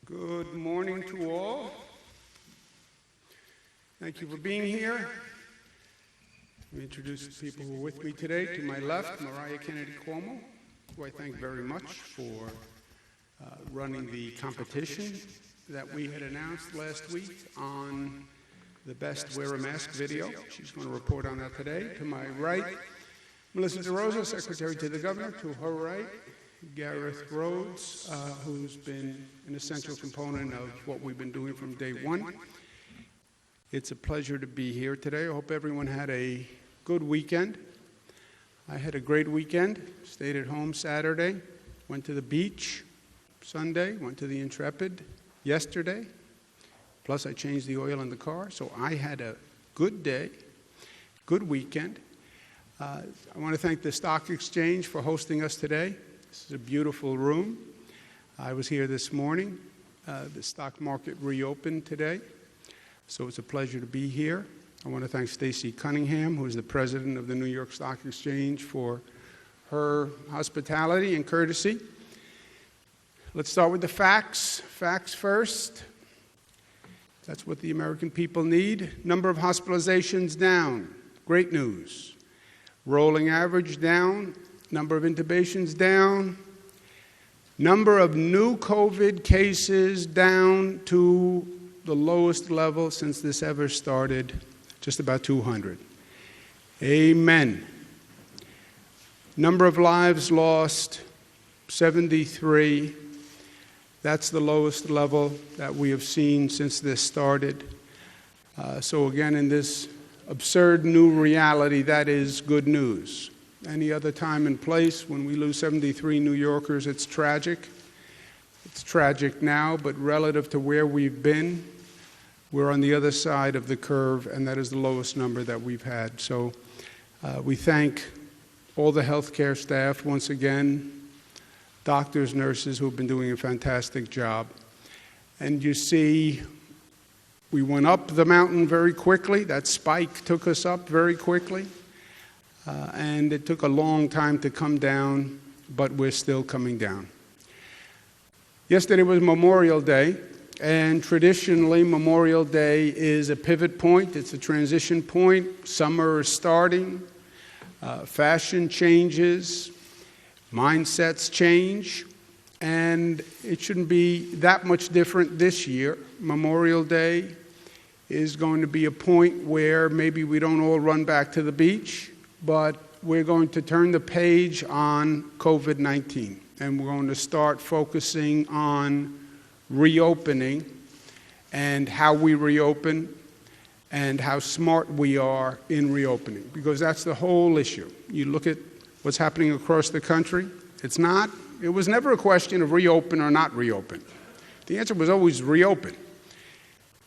Good morning to all. Thank you for being here. Let me introduce the people who are with me today. To my left, Mariah Kennedy Cuomo, who I thank very much for running the competition that we had announced last week on the Best Wear a Mask video. She's going to report on that today. To my right, Melissa DeRosa, Secretary to the Governor. To her right, Gareth Rhodes, who's been an essential component of what we've been doing from day one. It's a pleasure to be here today. I hope everyone had a good weekend. I had a great weekend. Stayed at home Saturday, went to the beach Sunday, went to the Intrepid yesterday. Plus, I changed the oil in the car, so I had a good day, good weekend. I want to thank the Stock Exchange for hosting us today. This is a beautiful room. I was here this morning. The stock market reopened today, so it's a pleasure to be here. I want to thank Stacy Cunningham, who is the president of the New York Stock Exchange, for her hospitality and courtesy. Let's start with the facts. Facts first. That's what the American people need. Number of hospitalizations down. Great news. Rolling average down. Number of intubations down. Number of new COVID cases down to the lowest level since this ever started, just about 200. Amen. Number of lives lost, 73. That's the lowest level that we have seen since this started. So again, in this absurd new reality, that is good news. Any other time and place, when we lose 73 New Yorkers, it's tragic. It's tragic now, but relative to where we've been, we're on the other side of the curve, and that is the lowest number that we've had. So we thank all the healthcare staff once again, doctors, nurses who've been doing a fantastic job. And you see, we went up the mountain very quickly. That spike took us up very quickly. And it took a long time to come down, but we're still coming down. Yesterday was Memorial Day, and traditionally Memorial Day is a pivot point. It's a transition point. Summer is starting. Fashion changes. Mindsets change. And it shouldn't be that much different this year. Memorial Day is going to be a point where maybe we don't all run back to the beach, but we're going to turn the page on COVID-19, and we're going to start focusing on reopening and how we reopen and how smart we are in reopening, because that's the whole issue. You look at what's happening across the country. It was never a question of reopen or not reopen. The answer was always reopen.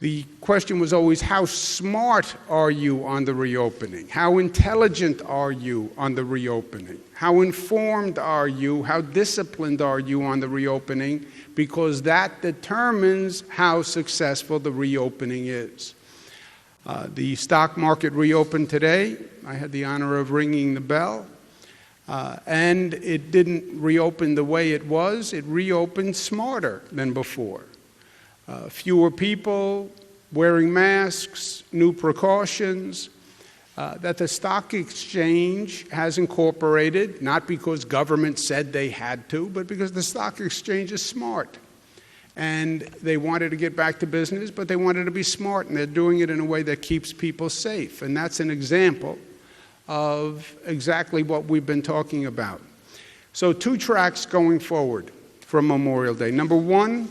The question was always, how smart are you on the reopening? How intelligent are you on the reopening? How informed are you? How disciplined are you on the reopening? Because that determines how successful the reopening is. The stock market reopened today. I had the honor of ringing the bell. And it didn't reopen the way it was. It reopened smarter than before. Fewer people, wearing masks, new precautions, that the stock exchange has incorporated, not because government said they had to, but because the stock exchange is smart. And they wanted to get back to business, but they wanted to be smart, and they're doing it in a way that keeps people safe. And that's an example of exactly what we've been talking about. So 2 tracks going forward from Memorial Day. Number 1,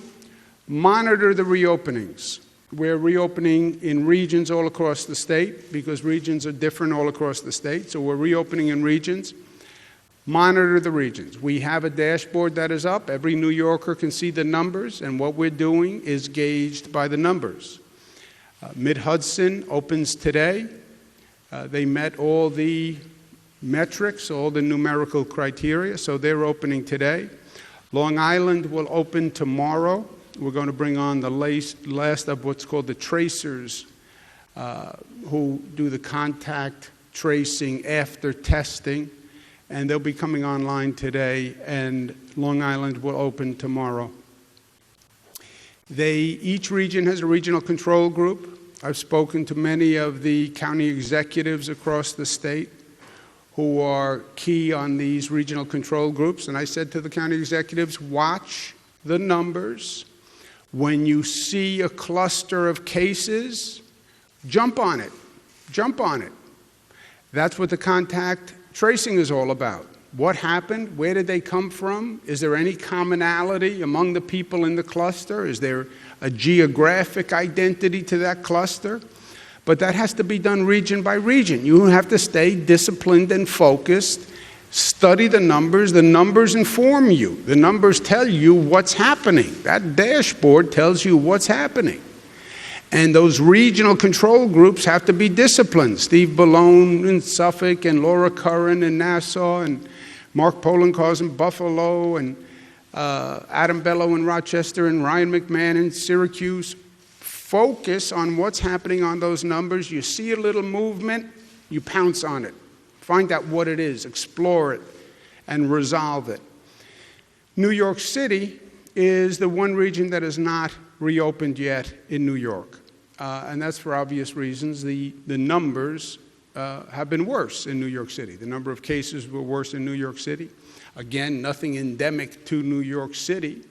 monitor the reopenings. We're reopening in regions all across the state because regions are different all across the state. So we're reopening in regions. Monitor the regions. We have a dashboard that is up. Every New Yorker can see the numbers, and what we're doing is gauged by the numbers. Mid-Hudson opens today. They met all the metrics, all the numerical criteria, so they're opening today. Long Island will open tomorrow. We're going to bring on the last of what's called the tracers, who do the contact tracing after testing, and they'll be coming online today, and Long Island will open tomorrow. Each region has a regional control group. I've spoken to many of the county executives across the state who are key on these regional control groups, and I said to the county executives, watch the numbers. When you see a cluster of cases, jump on it. Jump on it. That's what the contact tracing is all about. What happened? Where did they come from? Is there any commonality among the people in the cluster? Is there a geographic identity to that cluster? But that has to be done region by region. You have to stay disciplined and focused. Study the numbers. The numbers inform you. The numbers tell you what's happening. That dashboard tells you what's happening. And those regional control groups have to be disciplined. Steve Ballone in Suffolk, and Laura Curran in Nassau, and Mark Polenkar's in Buffalo, and Adam Bello in Rochester, and Ryan McMahon in Syracuse. Focus on what's happening on those numbers. You see a little movement, you pounce on it. Find out what it is, explore it, and resolve it. New York City is the one region that is not reopened yet in New York. And that's for obvious reasons. The numbers have been worse in New York City. The number of cases were worse in New York City. Again, nothing endemic to New York City.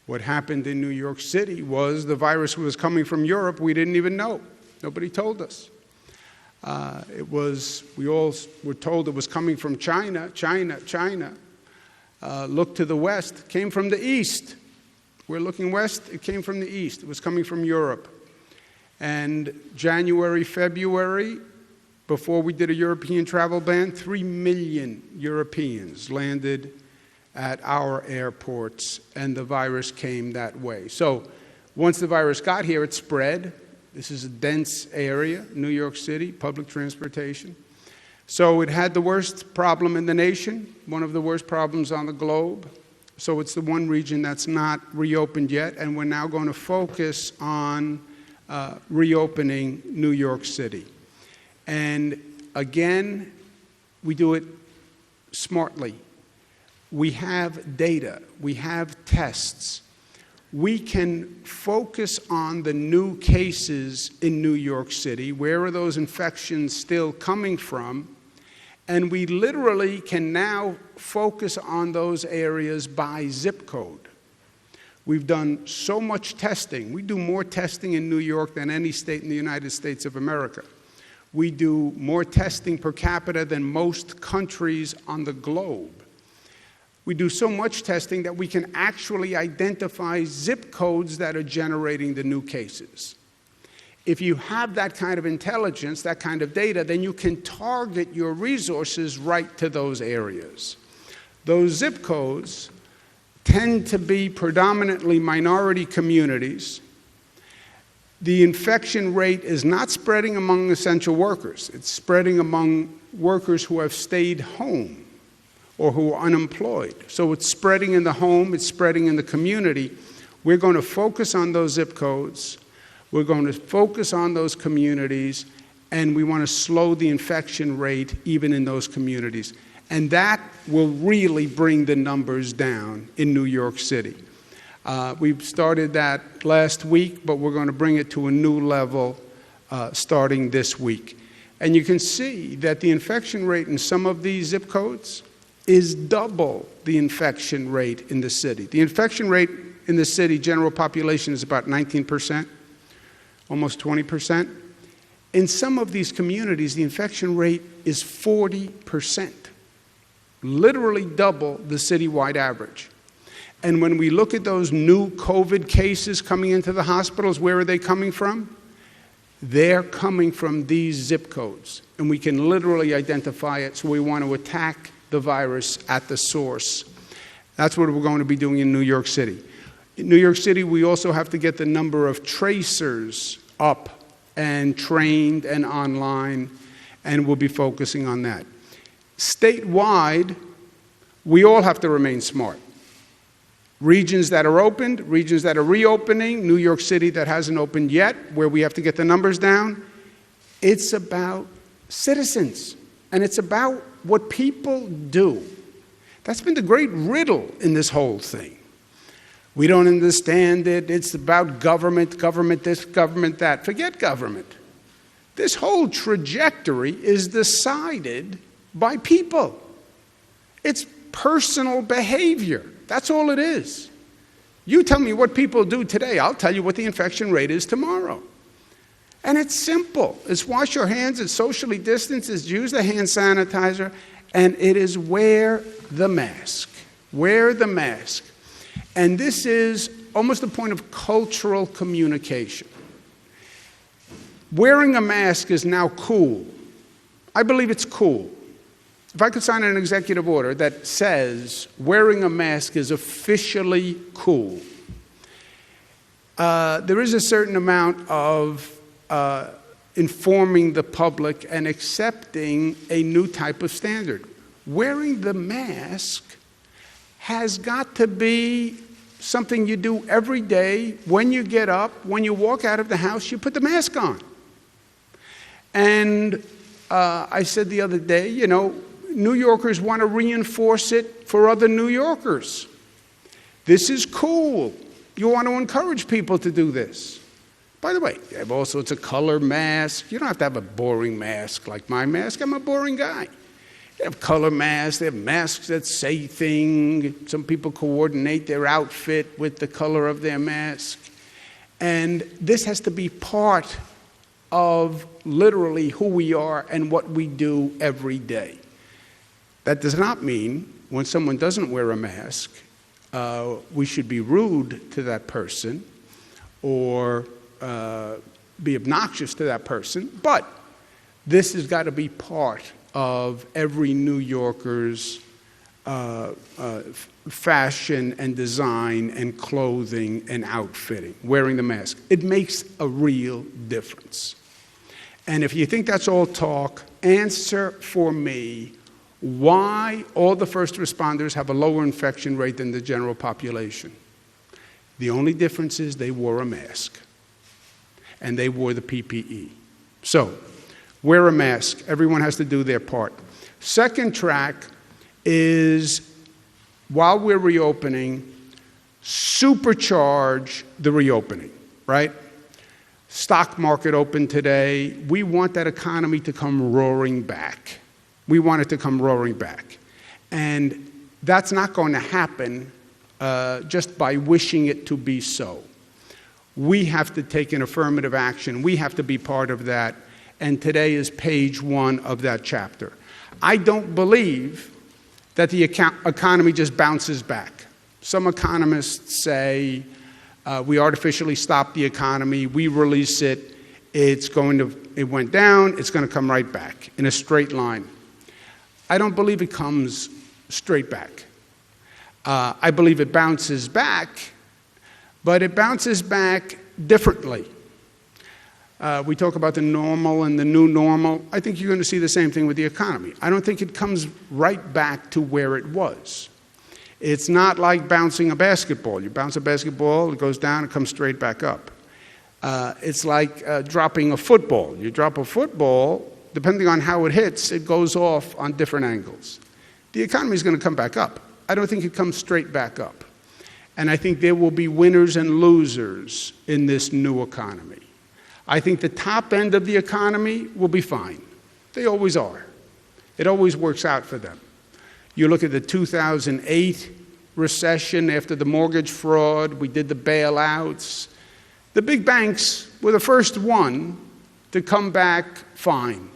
What happened in New York City was the virus was coming from Europe. We didn't even know. Nobody told us. We all were told it was coming from China. Look to the west, came from the east. We're looking west, it came from the east. It was coming from Europe. And January, February, before we did a European travel ban, 3 million Europeans landed at our airports, and the virus came that way. So once the virus got here, it spread. This is a dense area, New York City, public transportation. So it had the worst problem in the nation, one of the worst problems on the globe. So it's the one region that's not reopened yet, and we're now going to focus on reopening New York City. And again, we do it smartly. We have data, we have tests. We can focus on the new cases in New York City. Where are those infections still coming from? And we literally can now focus on those areas by zip code. We've done so much testing. We do more testing in New York than any state in the United States of America. We do more testing per capita than most countries on the globe. We do so much testing that we can actually identify zip codes that are generating the new cases. If you have that kind of intelligence, that kind of data, then you can target your resources right to those areas. Those zip codes tend to be predominantly minority communities. The infection rate is not spreading among essential workers. It's spreading among workers who have stayed home or who are unemployed. So it's spreading in the home, it's spreading in the community. We're going to focus on those zip codes. We're going to focus on those communities, and we want to slow the infection rate even in those communities. And that will really bring the numbers down in New York City. We've started that last week, but we're going to bring it to a new level starting this week. And you can see that the infection rate in some of these zip codes is double the infection rate in the city. The infection rate in the city, general population, is about 19%, almost 20%. In some of these communities, the infection rate is 40%, literally double the citywide average. And when we look at those new COVID cases coming into the hospitals, where are they coming from? They're coming from these zip codes, and we can literally identify it, so we want to attack the virus at the source. That's what we're going to be doing in New York City. In New York City, we also have to get the number of tracers up and trained and online, and we'll be focusing on that. Statewide, we all have to remain smart. Regions that are opened, regions that are reopening, New York City that hasn't opened yet, where we have to get the numbers down. It's about citizens, and it's about what people do. That's been the great riddle in this whole thing. We don't understand it. It's about government, government this, government that. Forget government. This whole trajectory is decided by people. It's personal behavior. That's all it is. You tell me what people do today, I'll tell you what the infection rate is tomorrow. And it's simple. It's wash your hands, it's socially distance, it's use the hand sanitizer, and it is wear the mask. Wear the mask. And this is almost a point of cultural communication. Wearing a mask is now cool. I believe it's cool. If I could sign an executive order that says wearing a mask is officially cool, there is a certain amount of informing the public and accepting a new type of standard. Wearing the mask has got to be something you do every day. When you get up, when you walk out of the house, you put the mask on. And I said the other day, you know, New Yorkers want to reinforce it for other New Yorkers. This is cool. You want to encourage people to do this. By the way, you have all sorts of color masks. You don't have to have a boring mask like my mask. I'm a boring guy. They have color masks. They have masks that say things. Some people coordinate their outfit with the color of their mask. And this has to be part of literally who we are and what we do every day. That does not mean when someone doesn't wear a mask, we should be rude to that person or be obnoxious to that person. But this has got to be part of every New Yorker's fashion and design and clothing and outfitting, wearing the mask. It makes a real difference. And if you think that's all talk, answer for me why all the first responders have a lower infection rate than the general population. The only difference is they wore a mask and they wore the PPE. So, wear a mask. Everyone has to do their part. Second track is, while we're reopening, supercharge the reopening, right? Stock market opened today. We want that economy to come roaring back. We want it to come roaring back. And that's not going to happen just by wishing it to be so. We have to take an affirmative action. We have to be part of that. And today is page 1 of that chapter. I don't believe that the economy just bounces back. Some economists say we artificially stop the economy, we release it, it went down, it's going to come right back in a straight line. I don't believe it comes straight back. I believe it bounces back, but it bounces back differently. We talk about the normal and the new normal. I think you're going to see the same thing with the economy. I don't think it comes right back to where it was. It's not like bouncing a basketball. You bounce a basketball, it goes down, it comes straight back up. It's like dropping a football. You drop a football, depending on how it hits, it goes off on different angles. The economy is going to come back up. I don't think it comes straight back up. And I think there will be winners and losers in this new economy. I think the top end of the economy will be fine. They always are. It always works out for them. You look at the 2008 recession after the mortgage fraud, we did the bailouts. The big banks were the first one to come back fine.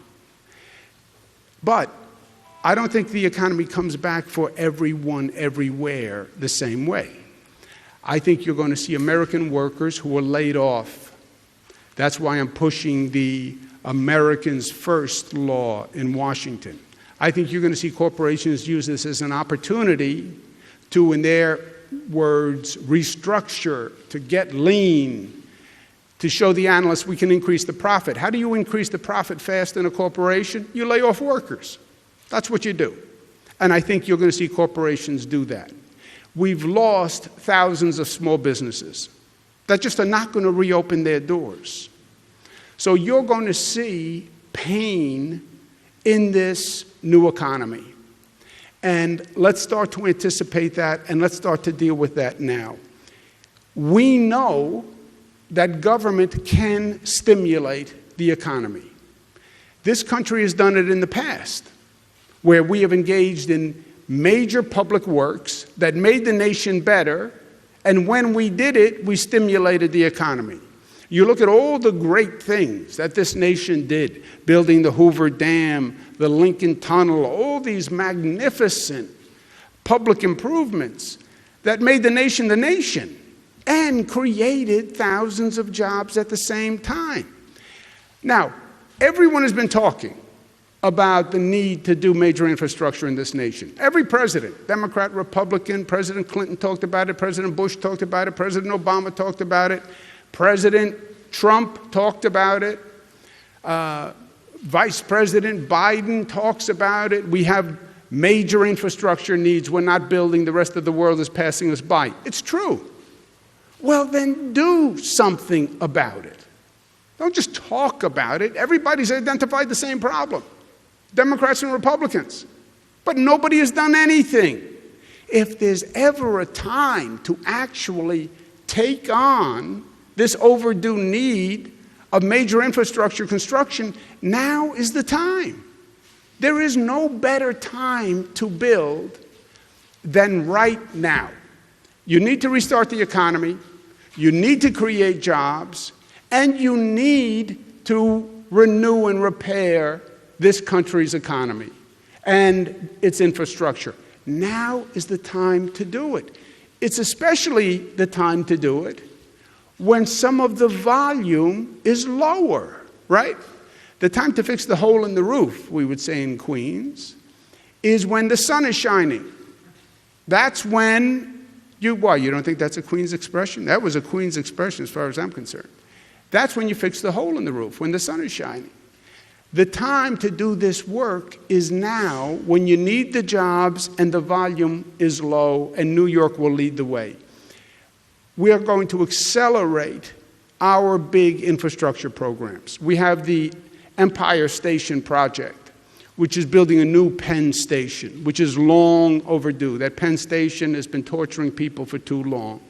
But I don't think the economy comes back for everyone, everywhere, the same way. I think you're going to see American workers who are laid off. That's why I'm pushing the Americans First law in Washington. I think you're going to see corporations use this as an opportunity to, in their words, restructure, to get lean, to show the analysts we can increase the profit. How do you increase the profit fast in a corporation? You lay off workers. That's what you do. And I think you're going to see corporations do that. We've lost thousands of small businesses that just are not going to reopen their doors. So you're going to see pain in this new economy. And let's start to anticipate that, and let's start to deal with that now. we know that government can stimulate the economy. This country has done it in the past, where we have engaged in major public works that made the nation better, and when we did it, we stimulated the economy. You look at all the great things that this nation did, building the Hoover Dam, the Lincoln Tunnel, all these magnificent public improvements that made the nation and created thousands of jobs at the same time. Now, everyone has been talking about the need to do major infrastructure in this nation. Every president, Democrat, Republican, President Clinton talked about it, President Bush talked about it, President Obama talked about it, President Trump talked about it, Vice President Biden talks about it. We have major infrastructure needs. We're not building. The rest of the world is passing us by. It's true. Well, then do something about it. Don't just talk about it. Everybody's identified the same problem, Democrats and Republicans. But nobody has done anything. If there's ever a time to actually take on this overdue need of major infrastructure construction, now is the time. There is no better time to build than right now. You need to restart the economy, you need to create jobs, and you need to renew and repair this country's economy and its infrastructure. Now is the time to do it. It's especially the time to do it when some of the volume is lower, right? The time to fix the hole in the roof, we would say in Queens, is when the sun is shining. That's when you don't think that's a Queens expression? That was a Queens expression as far as I'm concerned. That's when you fix the hole in the roof, when the sun is shining. The time to do this work is now, when you need the jobs and the volume is low, and New York will lead the way. We are going to accelerate our big infrastructure programs. We have the Empire Station Project, which is building a new Penn Station, which is long overdue. That Penn Station has been torturing people for too long.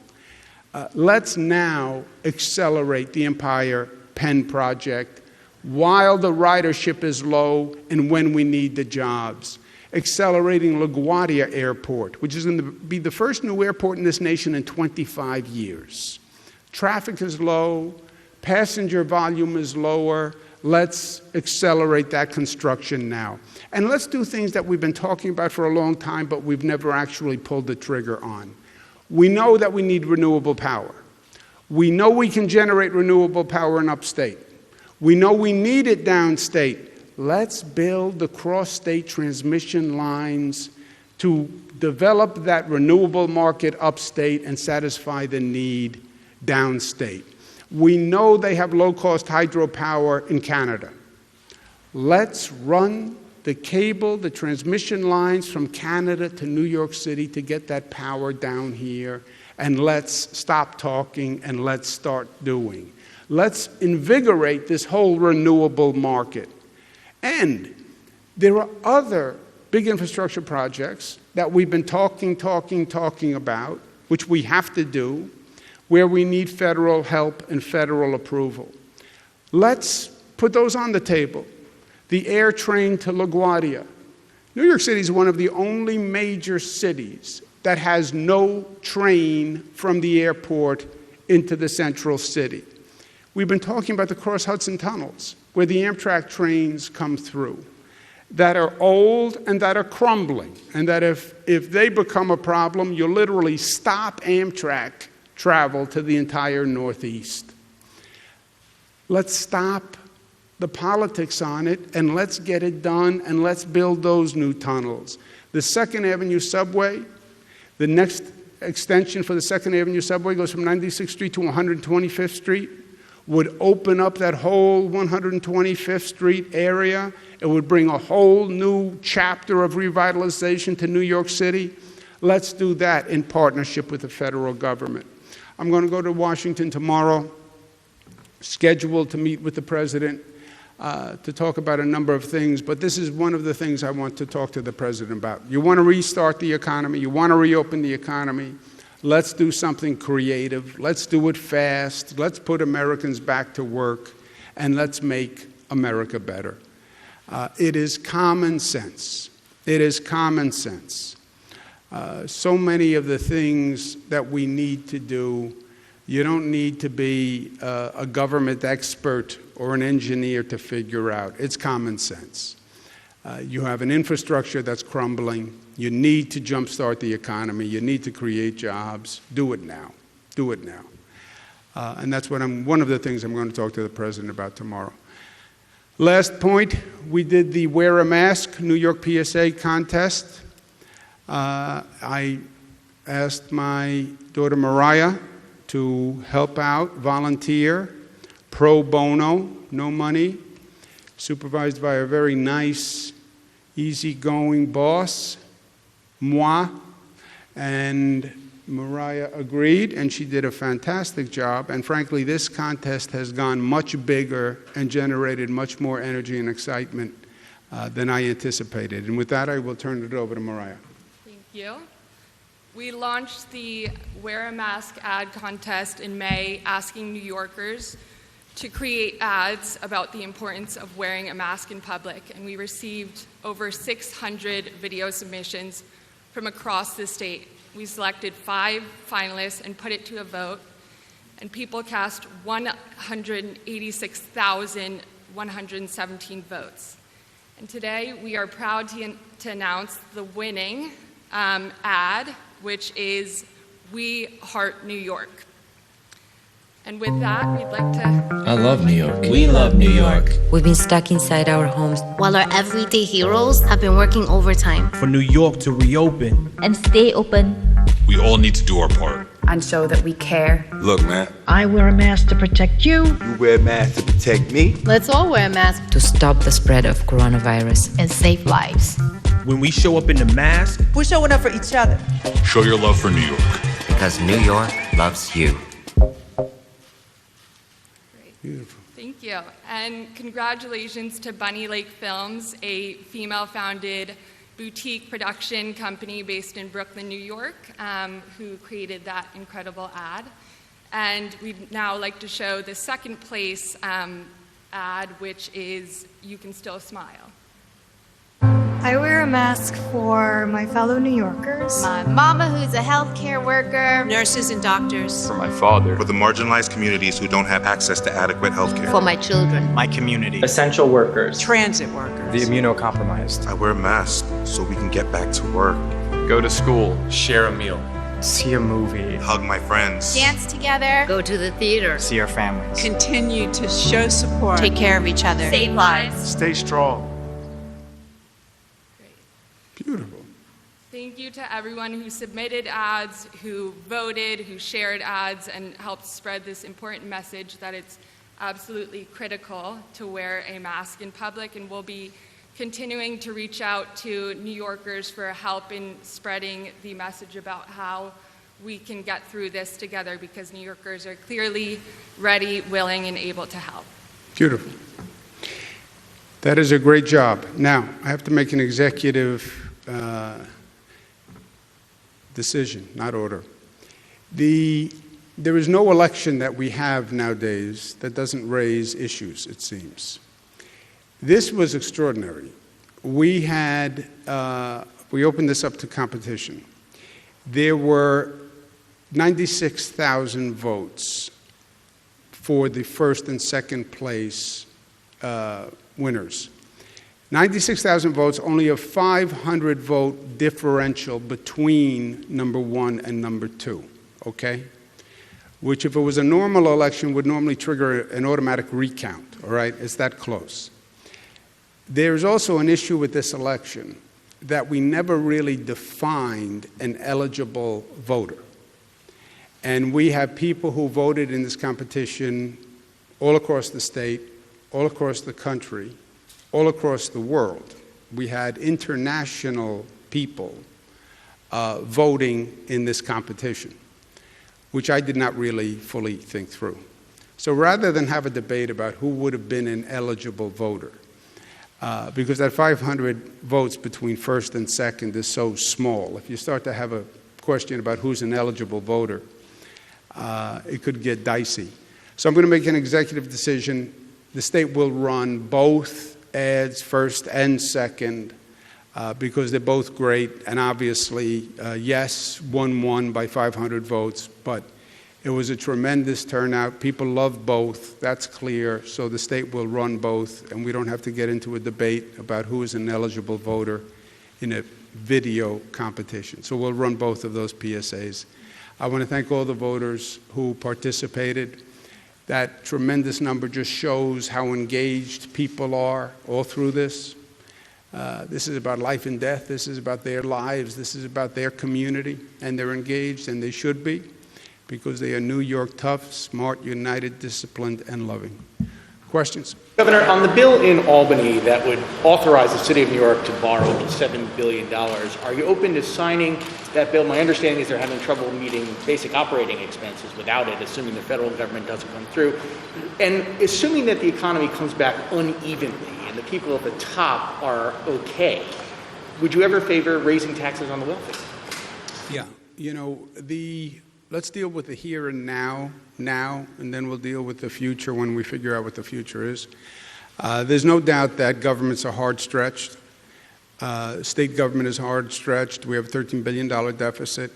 Let's now accelerate the Empire Penn Project while the ridership is low and when we need the jobs. Accelerating LaGuardia Airport, which is going to be the first new airport in this nation in 25 years. Traffic is low, passenger volume is lower. Let's accelerate that construction now. And let's do things that we've been talking about for a long time, but we've never actually pulled the trigger on. We know that we need renewable power. We know we can generate renewable power in upstate. We know we need it downstate. Let's build the cross-state transmission lines to develop that renewable market upstate and satisfy the need downstate. We know they have low-cost hydropower in Canada. Let's run the cable, the transmission lines from Canada to New York City to get that power down here, and let's stop talking and let's start doing. Let's invigorate this whole renewable market. And there are other big infrastructure projects that we've been talking about, which we have to do, where we need federal help and federal approval. Let's put those on the table. The air train to LaGuardia. New York City is one of the only major cities that has no train from the airport into the central city. We've been talking about the cross-Hudson tunnels, where the Amtrak trains come through, that are old and that are crumbling, and that if they become a problem, you literally stop Amtrak travel to the entire Northeast. Let's stop the politics on it, and let's get it done, and let's build those new tunnels. The 2nd Avenue subway, the next extension for the 2nd Avenue subway goes from 96th Street to 125th Street, would open up that whole 125th Street area. It would bring a whole new chapter of revitalization to New York City. Let's do that in partnership with the federal government. I'm going to go to Washington tomorrow, scheduled to meet with the president to talk about a number of things, but this is one of the things I want to talk to the president about. You want to restart the economy, you want to reopen the economy. Let's do something creative. Let's do it fast. Let's put Americans back to work, and let's make America better. It is common sense. It is common sense. So many of the things that we need to do, you don't need to be a government expert or an engineer to figure out. It's common sense. You have an infrastructure that's crumbling. You need to jumpstart the economy. You need to create jobs. Do it now. Do it now. And that's what one of the things I'm going to talk to the president about tomorrow. Last point, we did the Wear a Mask New York PSA contest. I asked my daughter Mariah to help out, volunteer, pro bono, no money, supervised by a very nice, easygoing boss, moi, and Mariah agreed, and she did a fantastic job. And frankly, this contest has gone much bigger and generated much more energy and excitement than I anticipated. And with that, I will turn it over to Mariah. Thank you. We launched the Wear a Mask ad contest in May, asking New Yorkers to create ads about the importance of wearing a mask in public. And we received over 600 video submissions from across the state. We selected 5 finalists and put it to a vote, and people cast 186,117 votes. And today, we are proud to announce the winning ad, which is We Heart New York. And with that, we'd like to... I love New York. We love New York. We've been stuck inside our homes, while our everyday heroes have been working overtime For New York to reopen and stay open. We all need to do our part. And show that we care. Look, man. I wear a mask to protect you. You wear a mask to protect me. Let's all wear a mask to stop the spread of coronavirus and save lives. When we show up in the mask, we're showing up for each other. Show your love for New York. Because New York loves you. Beautiful. Thank you. And congratulations to Bunny Lake Films, a female-founded boutique production company based in Brooklyn, New York, who created that incredible ad. And we'd now like to show the second place ad, which is You Can Still Smile. I wear a mask for my fellow New Yorkers. My mama, who's a healthcare worker. Nurses and doctors. For my father. For the marginalized communities who don't have access to adequate health care. For my children. My community. Essential workers. Transit workers. The immunocompromised. I wear a mask so we can get back to work. Go to school. Share a meal. See a movie. Hug my friends. Dance together. Go to the theater. See our families. Continue to show support. Take care of each other. Save lives. Stay strong. Beautiful. Thank you to everyone who submitted ads, who voted, who shared ads, and helped spread this important message that it's absolutely critical to wear a mask in public, and we'll be continuing to reach out to New Yorkers for help in spreading the message about how we can get through this together, because New Yorkers are clearly ready, willing, and able to help. Beautiful. That is a great job. Now, I have to make an executive decision, not order. There is no election that we have nowadays that doesn't raise issues, it seems. This was extraordinary. We opened this up to competition. There were 96,000 votes for the first and second place winners. 96,000 votes, only a 500 vote differential between number 1 and number 2, okay? Which, if it was a normal election, would normally trigger an automatic recount, all right? It's that close. There's also an issue with this election that we never really defined an eligible voter. And we have people who voted in this competition all across the state, all across the country, all across the world. We had international people voting in this competition, which I did not really fully think through. So rather than have a debate about who would have been an eligible voter, because that 500 votes between first and second is so small, if you start to have a question about who's an eligible voter, it could get dicey. So I'm going to make an executive decision. The state will run both ads, first and second, because they're both great. And obviously, yes, won by 500 votes, but it was a tremendous turnout. People love both. That's clear. So the state will run both, and we don't have to get into a debate about who is an eligible voter in a video competition. So we'll run both of those PSAs. I want to thank all the voters who participated. That tremendous number just shows how engaged people are all through this. This is about life and death. This is about their lives. This is about their community, and they're engaged, and they should be, because they are New York tough, smart, united, disciplined, and loving. Questions? Governor, on the bill in Albany that would authorize the city of New York to borrow $7 billion, are you open to signing that bill? My understanding is they're having trouble meeting basic operating expenses without it, assuming the federal government doesn't come through. And assuming that the economy comes back unevenly and the people at the top are okay, would you ever favor raising taxes on the wealthy? Yeah. You know, let's deal with the here and now, and then we'll deal with the future when we figure out what the future is. There's no doubt that governments are hard stretched. State government is hard stretched. We have a $13 billion deficit.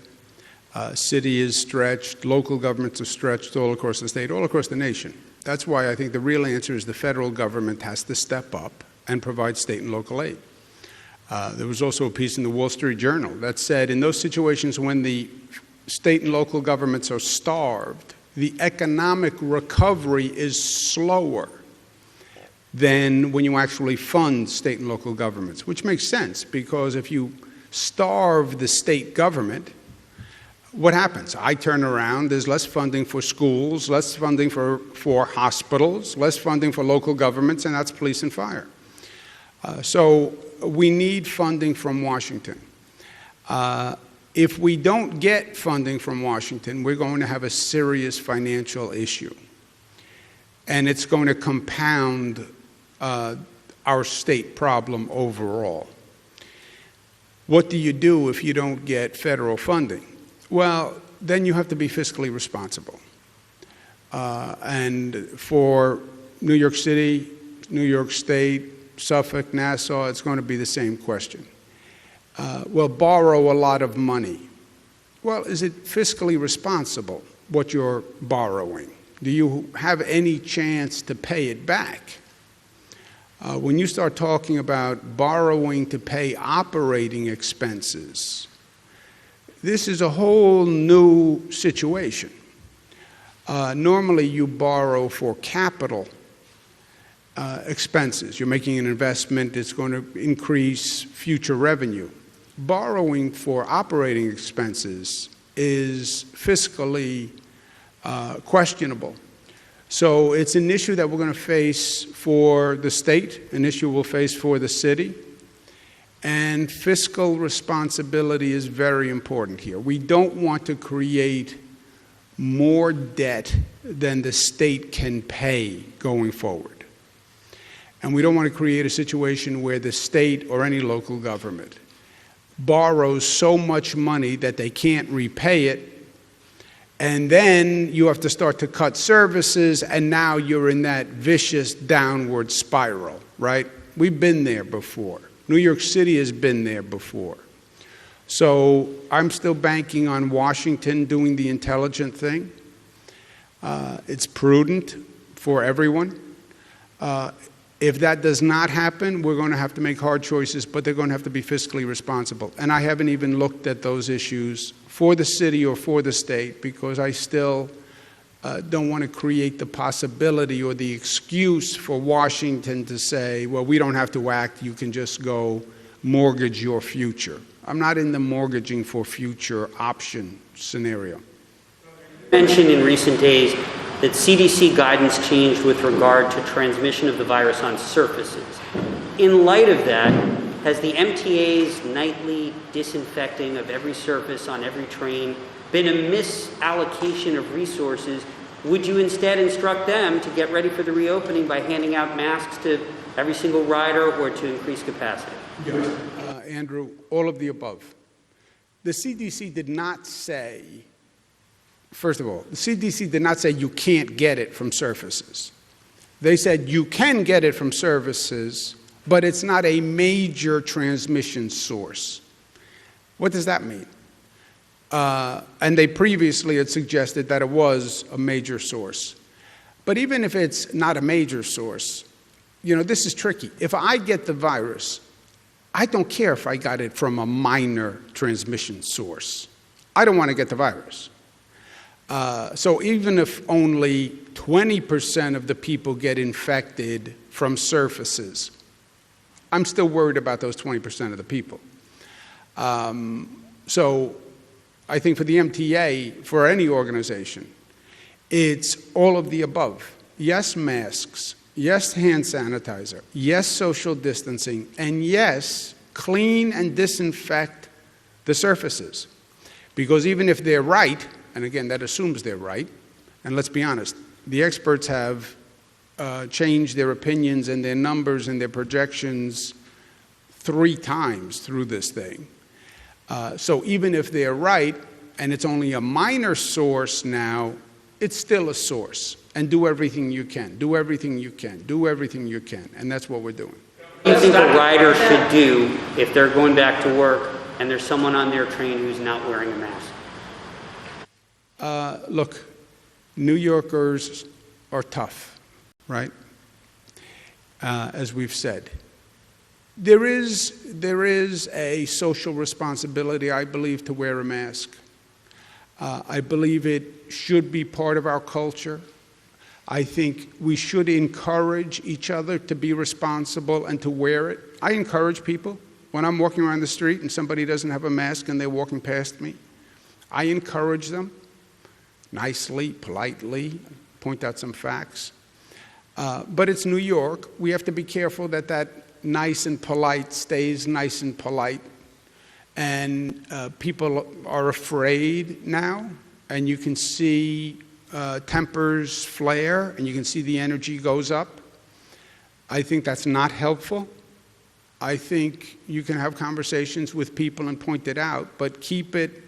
City is stretched. Local governments are stretched all across the state, all across the nation. That's why I think the real answer is the federal government has to step up and provide state and local aid. There was also a piece in the Wall Street Journal that said in those situations when the state and local governments are starved, the economic recovery is slower than when you actually fund state and local governments, which makes sense because if you starve the state government, what happens? I turn around, there's less funding for schools, less funding for hospitals, less funding for local governments, and that's police and fire. So we need funding from Washington. If we don't get funding from Washington, we're going to have a serious financial issue. And it's going to compound our state problem overall. What do you do if you don't get federal funding? Well, then you have to be fiscally responsible. And for New York City, New York State, Suffolk, Nassau, it's going to be the same question. Well, borrow a lot of money. Well, is it fiscally responsible, what you're borrowing? Do you have any chance to pay it back? When you start talking about borrowing to pay operating expenses, this is a whole new situation. Normally, you borrow for capital expenses. You're making an investment, it's going to increase future revenue. Borrowing for operating expenses is fiscally questionable. So it's an issue that we're going to face for the state, an issue we'll face for the city, and fiscal responsibility is very important here. We don't want to create more debt than the state can pay going forward. And we don't want to create a situation where the state or any local government borrows so much money that they can't repay it, and then you have to start to cut services, and now you're in that vicious downward spiral, right? We've been there before. New York City has been there before. So I'm still banking on Washington doing the intelligent thing. It's prudent for everyone. If that does not happen, we're going to have to make hard choices, but they're going to have to be fiscally responsible. And I haven't even looked at those issues for the city or for the state because I still don't want to create the possibility or the excuse for Washington to say, well, we don't have to act, you can just go mortgage your future. I'm not in the mortgaging for future option scenario. You mentioned in recent days that CDC guidance changed with regard to transmission of the virus on surfaces. In light of that, has the MTA's nightly disinfecting of every surface on every train been a misallocation of resources? Would you instead instruct them to get ready for the reopening by handing out masks to every single rider or to increase capacity? Andrew, all of the above. the CDC did not say, first of all, the CDC did not say you can't get it from surfaces. They said you can get it from surfaces, but it's not a major transmission source. What does that mean? And they previously had suggested that it was a major source. But even if it's not a major source, this is tricky. If I get the virus, I don't care if I got it from a minor transmission source. I don't want to get the virus. So even if only 20% of the people get infected from surfaces, I'm still worried about those 20% of the people. So I think for the MTA, for any organization, it's all of the above. Yes, masks. Yes, hand sanitizer. Yes, social distancing. And yes, clean and disinfect the surfaces. Because even if they're right, and again, that assumes they're right, and let's be honest, the experts have changed their opinions and their numbers and their projections 3 times through this thing. So even if they're right, and it's only a minor source now, it's still a source. And do everything you can. Do everything you can. Do everything you can. And that's what we're doing. What do you think a rider should do if they're going back to work and there's someone on their train who's not wearing a mask? Look, New Yorkers are tough, right? As we've said. There is a social responsibility, I believe, to wear a mask. I believe it should be part of our culture. I think we should encourage each other to be responsible and to wear it. I encourage people when I'm walking around the street and somebody doesn't have a mask and they're walking past me. I encourage them nicely, politely, point out some facts. But it's New York. We have to be careful that that nice and polite stays nice and polite. And people are afraid now, and you can see tempers flare, and you can see the energy goes up. I think that's not helpful. I think you can have conversations with people and point it out, but keep it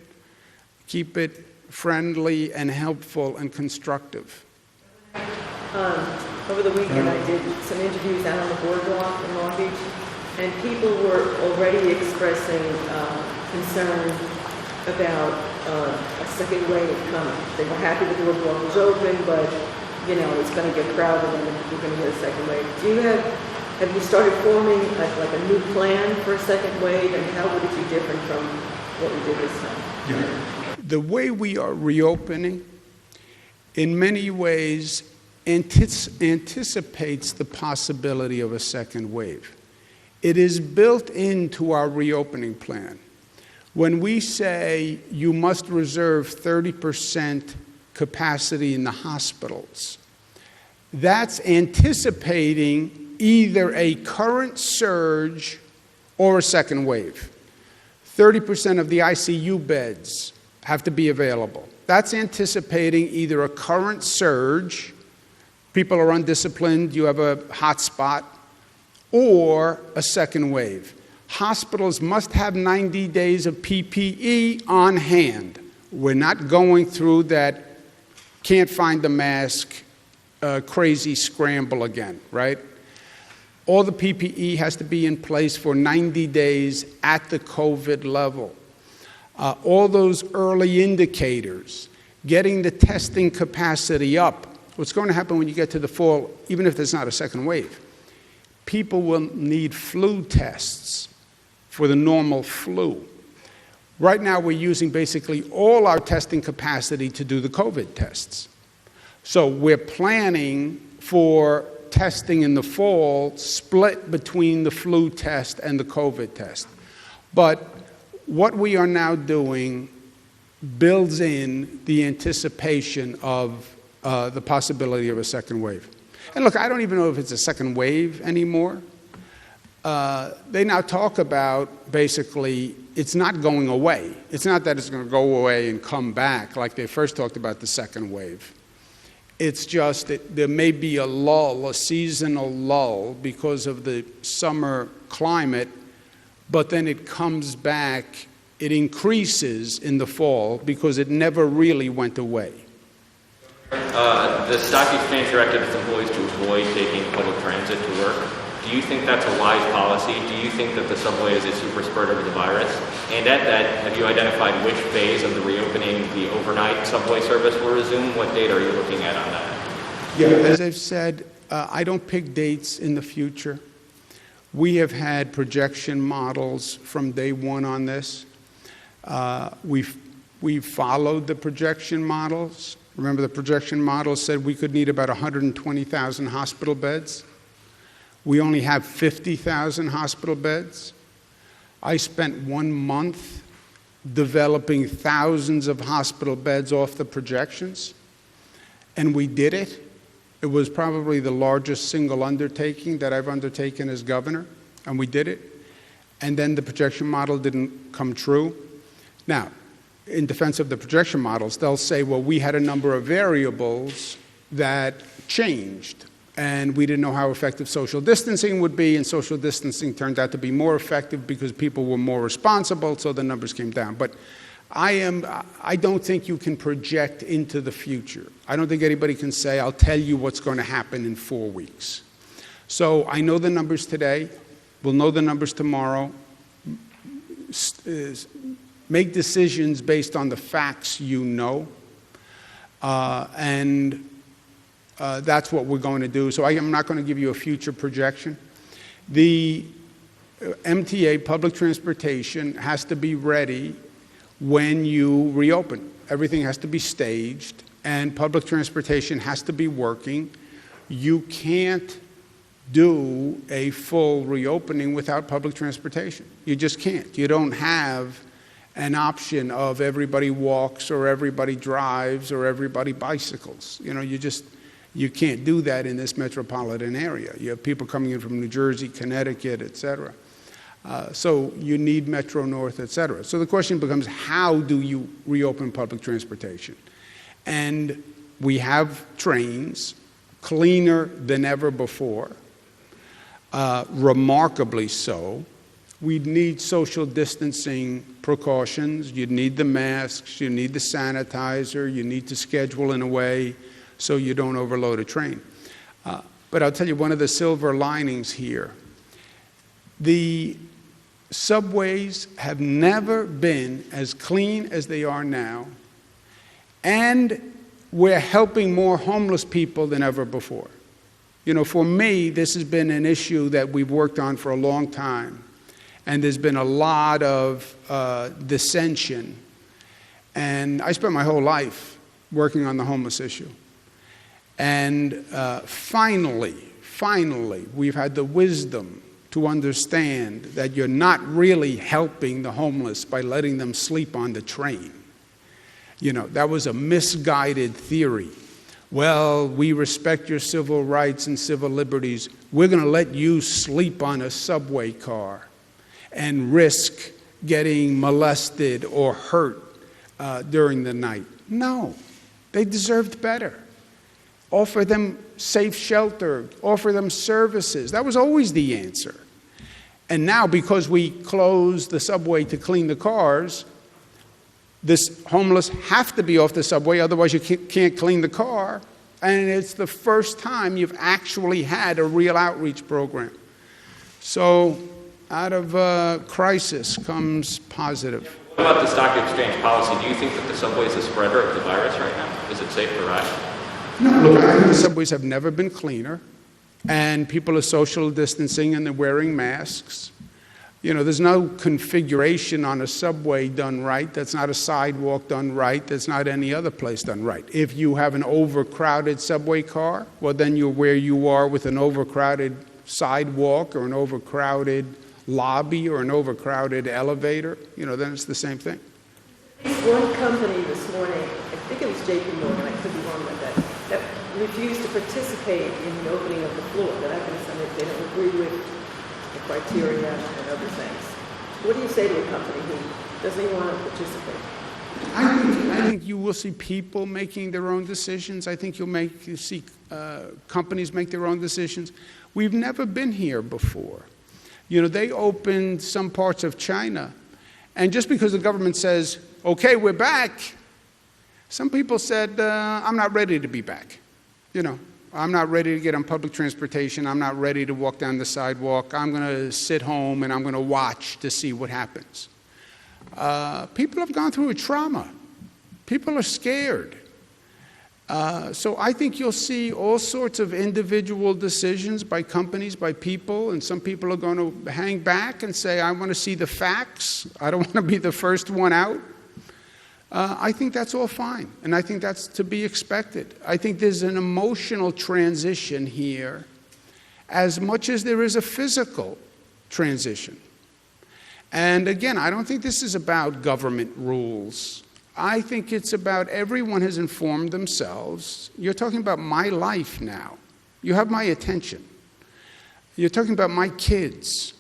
friendly and helpful and constructive. Over the weekend, I did some interviews out on the boardwalk in Long Beach, and people were already expressing concern about a second wave coming. They were happy the boardwalk was open, but it's going to get crowded and we're going to get a second wave. Have you started forming like a new plan for a second wave, and how would it be different from what we did this time? Yeah. The way we are reopening, in many ways, anticipates the possibility of a second wave. It is built into our reopening plan. When we say you must reserve 30% capacity in the hospitals, that's anticipating either a current surge or a second wave. 30% of the ICU beds have to be available. That's anticipating either a current surge, people are undisciplined, you have a hot spot, or a second wave. Hospitals must have 90 days of PPE on hand. We're not going through that can't find the mask, crazy scramble again, right? All the PPE has to be in place for 90 days at the COVID level. All those early indicators, getting the testing capacity up. What's going to happen when you get to the fall, even if there's not a second wave? People will need flu tests for the normal flu. Right now, we're using basically all our testing capacity to do the COVID tests. So we're planning for testing in the fall split between the flu test and the COVID test. But what we are now doing builds in the anticipation of the possibility of a second wave. And look, I don't even know if it's a second wave anymore. They now talk about basically it's not going away. It's not that it's going to go away and come back like they first talked about the second wave. It's just that there may be a lull, a seasonal lull because of the summer climate, but then it comes back It increases in the fall because it never really went away. The stock exchange directed its employees to avoid taking public transit to work. Do you think that's a wise policy? Do you think that the subway is a super spreader of the virus? And at that, have you identified which phase of the reopening the overnight subway service will resume? What date are you looking at on that? Yeah, as I've said, I don't pick dates in the future. We have had projection models from day one on this. We've followed the projection models. Remember, the projection models said we could need about 120,000 hospital beds. We only have 50,000 hospital beds. I spent 1 month developing thousands of hospital beds off the projections, and we did it. It was probably the largest single undertaking that I've undertaken as governor, and we did it. And then the projection model didn't come true. Now, in defense of the projection models, they'll say, well, we had a number of variables that changed, and we didn't know how effective social distancing would be, and social distancing turned out to be more effective because people were more responsible, so the numbers came down. But I don't think you can project into the future. I don't think anybody can say, I'll tell you what's going to happen in 4 weeks. So I know the numbers today. We'll know the numbers tomorrow. Make decisions based on the facts you know. And that's what we're going to do. So I am not going to give you a future projection. The MTA, public transportation, has to be ready when you reopen. Everything has to be staged, and public transportation has to be working. You can't do a full reopening without public transportation. You just can't. You don't have an option of everybody walks or everybody drives or everybody bicycles. You know, you can't do that in this metropolitan area. You have people coming in from New Jersey, Connecticut, et cetera. So you need Metro North, et cetera. So the question becomes, how do you reopen public transportation? And we have trains, cleaner than ever before, remarkably so. We'd need social distancing precautions. You'd need the masks, you need the sanitizer, you need to schedule in a way so you don't overload a train. But I'll tell you one of the silver linings here. The subways have never been as clean as they are now, and we're helping more homeless people than ever before. You know, for me, this has been an issue that we've worked on for a long time, and there's been a lot of dissension. And I spent my whole life working on the homeless issue. And finally, we've had the wisdom to understand that you're not really helping the homeless by letting them sleep on the train. You know, that was a misguided theory. Well, we respect your civil rights and civil liberties. We're going to let you sleep on a subway car and risk getting molested or hurt during the night. No, they deserved better. Offer them safe shelter, offer them services. That was always the answer. And now, because we closed the subway to clean the cars, this homeless have to be off the subway, otherwise you can't clean the car. And it's the first time you've actually had a real outreach program. So out of crisis comes positive. What about the stock exchange policy? Do you think that the subway is a spreader of the virus right now? Is it safe to ride? No, look, I think the subways have never been cleaner, and people are social distancing and they're wearing masks. You know, there's no configuration on a subway done right. That's not a sidewalk done right. That's not any other place done right. If you have an overcrowded subway car, well, then you're where you are with an overcrowded sidewalk or an overcrowded lobby or an overcrowded elevator. You know, then it's the same thing. One company this morning, I think it was JP Morgan, I could be wrong about that, that refused to participate in the opening of the floor. That I can understand that they don't agree with the criteria and other things. What do you say to a company who doesn't even want to participate? I think you will see people making their own decisions. I think you'll see companies make their own decisions. We've never been here before. You know, they opened some parts of China, And just because the government says, okay, we're back, some people said, I'm not ready to be back. You know, I'm not ready to get on public transportation. I'm not ready to walk down the sidewalk. I'm going to sit home and I'm going to watch to see what happens. People have gone through a trauma. People are scared. So I think you'll see all sorts of individual decisions by companies, by people, and some people are going to hang back and say, I want to see the facts. I don't want to be the first one out. I think that's all fine, and I think that's to be expected. I think there's an emotional transition here as much as there is a physical transition. And again, I don't think this is about government rules. I think it's about everyone has informed themselves. You're talking about my life now. You have my attention. You're talking about my kids.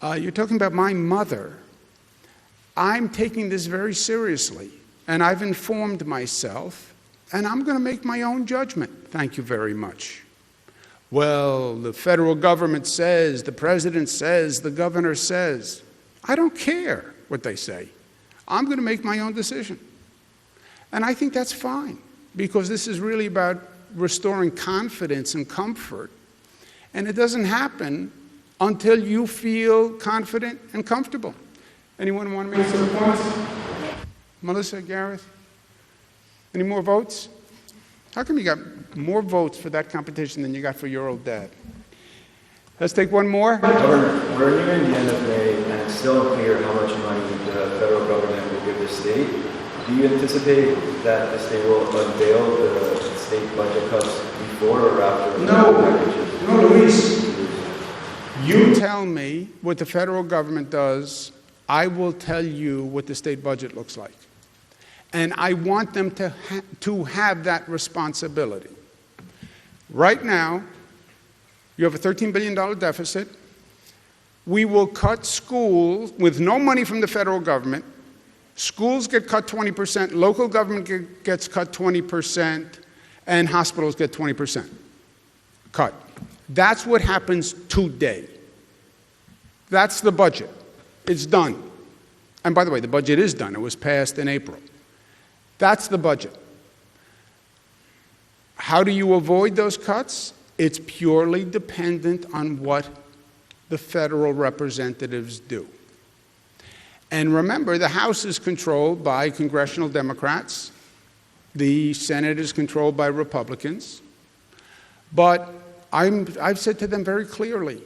You're talking about my mother. I'm taking this very seriously, and I've informed myself, and I'm going to make my own judgment. Thank you very much. Well, the federal government says, the president says, the governor says. I don't care what they say. I'm going to make my own decision. And I think that's fine, because this is really about restoring confidence and comfort. And it doesn't happen until you feel confident and comfortable. Anyone want to make some points? Melissa, Gareth? Any more votes? How come you got more votes for that competition than you got for your old dad? Let's take one more. We're nearing the end of May, and it's still unclear how much money the federal government will give the state. Do you anticipate that the state will unveil the state budget cuts before or after? No, Luis. You tell me what the federal government does, I will tell you what the state budget looks like. And I want them to have that responsibility. Right now, you have a $13 billion deficit. We will cut schools with no money from the federal government. Schools get cut 20%, local government gets cut 20%, and hospitals get 20% cut. That's what happens today. That's the budget. It's done. And by the way, the budget is done. It was passed in April. That's the budget. How do you avoid those cuts? It's purely dependent on what the federal representatives do. And remember, the House is controlled by congressional Democrats. The Senate is controlled by Republicans. But I've said to them very clearly,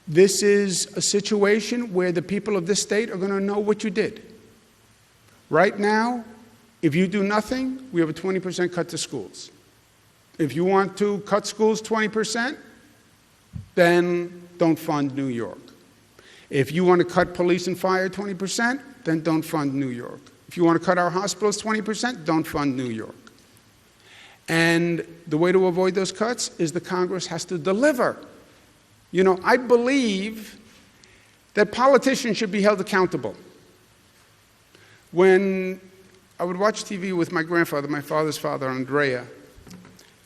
this is a situation where the people of this state are going to know what you did. Right now, if you do nothing, we have a 20% cut to schools. If you want to cut schools 20%, then don't fund New York. If you want to cut police and fire 20%, then don't fund New York. If you want to cut our hospitals 20%, don't fund New York. And the way to avoid those cuts is the Congress has to deliver. You know, I believe that politicians should be held accountable. When I would watch TV with my grandfather, my father's father, Andrea,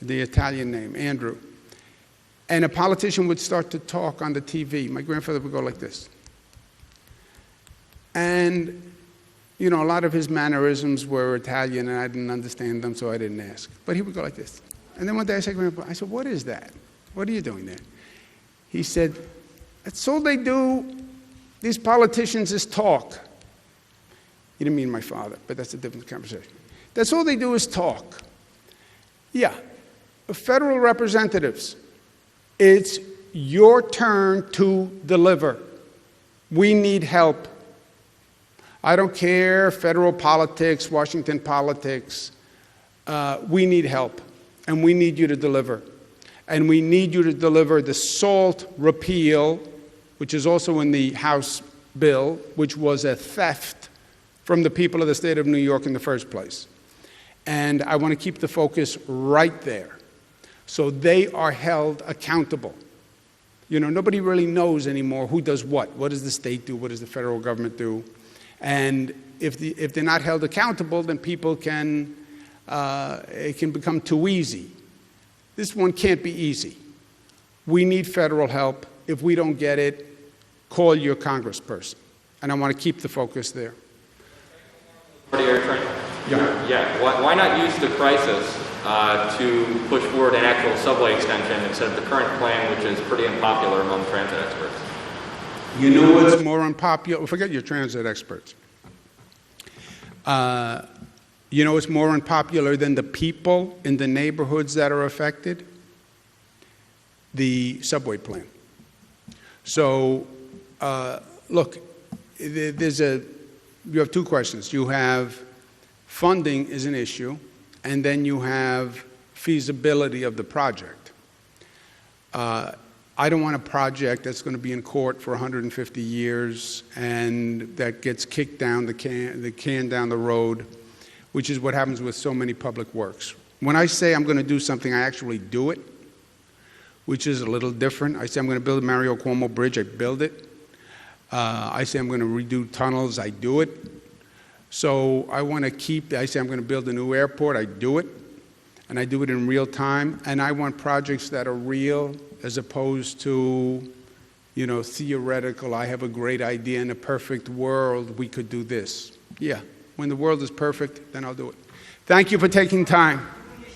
the Italian name, Andrew, and a politician would start to talk on the TV, my grandfather would go like this. And, you know, a lot of his mannerisms were Italian, and I didn't understand them, so I didn't ask. But he would go like this. And then one day I said, Grandpa, I said, what is that? What are you doing there? He said, that's all they do, these politicians, is talk. He didn't mean my father, but that's a different conversation. That's all they do is talk. Yeah, federal representatives, it's your turn to deliver. We need help. I don't care, federal politics, Washington politics. We need help, and we need you to deliver. And we need you to deliver the SALT repeal, which is also in the House bill, which was a theft from the people of the state of New York in the first place. And I want to keep the focus right there. So they are held accountable. You know, nobody really knows anymore who does what. What does the state do? What does the federal government do? And if they're not held accountable, then people can, it can become too easy. This one can't be easy. We need federal help. If we don't get it, call your congressperson. And I want to keep the focus there. Yeah. Why not use the crisis to push forward an actual subway extension instead of the current plan, which is pretty unpopular among transit experts? You know what's more unpopular? Forget your transit experts. You know what's more unpopular than the people in the neighborhoods that are affected? The subway plan. So, look, you have two questions. You have funding is an issue, and then you have feasibility of the project. I don't want a project that's going to be in court for 150 years and that gets kicked down the can down the road, which is what happens with so many public works. When I say I'm going to do something, I actually do it, which is a little different. I say I'm going to build a Mario Cuomo bridge, I build it. I say I'm going to redo tunnels, I do it. So I want to I say I'm going to build a new airport, I do it. And I do it in real time. And I want projects that are real as opposed to, theoretical. I have a great idea. In a perfect world, we could do this. Yeah, when the world is perfect, then I'll do it. Thank you for taking time.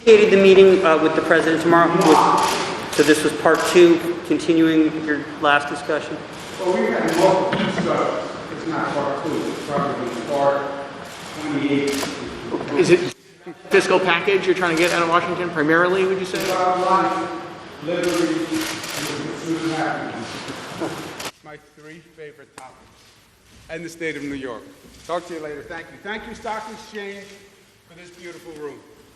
Initiated the meeting with the president tomorrow. So this was part 2, continuing your last discussion. Well, we had multiple discussions. It's not part 2. It's probably part 28. Is it fiscal package you're trying to get out of Washington primarily, would you say? Liberty, and the pursuit of happiness. My 3 favorite topics. And the state of New York. Talk to you later. Thank you. Thank you, Stock Exchange, for this beautiful room.